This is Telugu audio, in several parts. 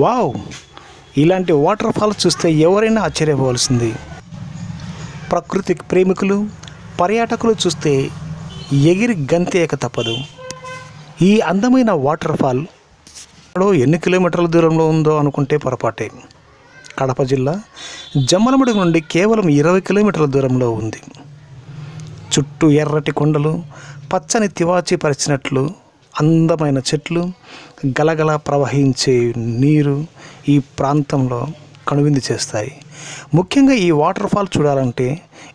వావ్! ఇలాంటి వాటర్ ఫాల్స్ చూస్తే ఎవరైనా ఆశ్చర్యపోవాల్సింది. ప్రకృతి ప్రేమికులు, పర్యాటకులు చూస్తే ఎగిరి గంతేయక తప్పదు. ఈ అందమైన వాటర్ ఫాల్ ఎన్ని కిలోమీటర్ల దూరంలో ఉందో అనుకుంటే పొరపాటే. కడప జిల్లా జమ్మలమడుగు నుండి కేవలం 20 కిలోమీటర్ల దూరంలో ఉంది. చుట్టూ ఎర్రటి కొండలు, పచ్చని తివాచీ పరిచినట్లు అందమైన చెట్లు, గలగల ప్రవహించే నీరు ఈ ప్రాంతంలో కనువిందు చేస్తాయి. ముఖ్యంగా ఈ వాటర్ ఫాల్ చూడాలంటే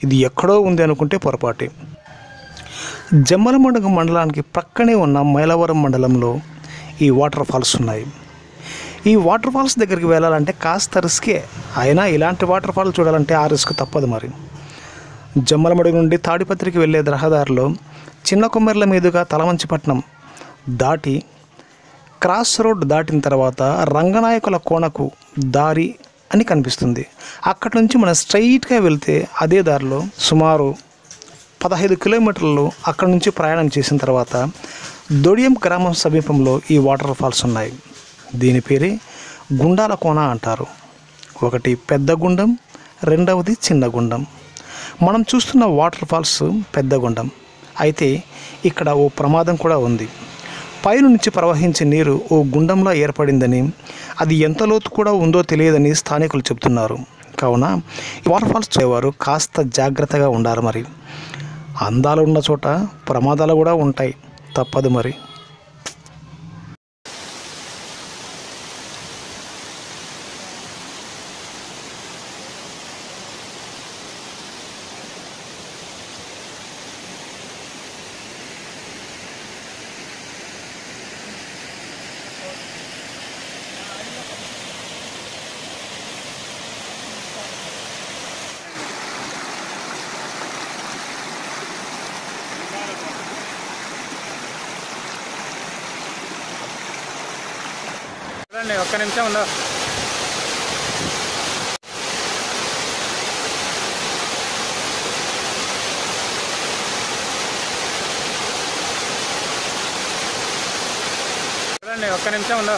ఇది ఎక్కడో ఉంది అనుకుంటే పొరపాటే. జమ్మలమడుగు మండలానికి ప్రక్కనే ఉన్న మైలవరం మండలంలో ఈ వాటర్ ఫాల్స్ ఉన్నాయి. ఈ వాటర్ ఫాల్స్ దగ్గరికి వెళ్ళాలంటే కాస్త రిస్కే, అయినా ఇలాంటి వాటర్ ఫాల్ చూడాలంటే ఆ రిస్క్ తప్పదు. మరి జమ్మలమడుగు నుండి తాడిపత్రికి వెళ్ళే రహదారిలో చిన్న కొమ్మెర్ల మీదుగా తలవంచిపట్నం దాటి క్రాస్ రోడ్ దాటిన తర్వాత రంగనాయకుల కోనకు దారి అని కనిపిస్తుంది. అక్కడి నుంచి మనం స్ట్రైట్గా వెళ్తే అదే దారిలో సుమారు 15 కిలోమీటర్లు అక్కడి నుంచి ప్రయాణం చేసిన తర్వాత దొడియం గ్రామం సమీపంలో ఈ వాటర్ ఫాల్స్ ఉన్నాయి. దీని పేరే గుండాల కోన అంటారు. ఒకటి పెద్ద గుండం, రెండవది చిన్న గుండం. మనం చూస్తున్న వాటర్ ఫాల్స్ పెద్ద గుండం. అయితే ఇక్కడ ఓ ప్రమాదం కూడా ఉంది. పైనుంచి ప్రవహించే నీరు ఓ గుండంలా ఏర్పడిందని, అది ఎంత లోతు కూడా ఉందో తెలియదని స్థానికులు చెబుతున్నారు. కావున ఈ వాటర్ ఫాల్స్ చూసేవారు కాస్త జాగ్రత్తగా ఉండాలి. మరి అందాలు ఉన్న చోట ప్రమాదాలు కూడా ఉంటాయి, తప్పదు. మరి ఒక్క నిమిషం ఉందా? ఒక్క నిమిషం ఉందా?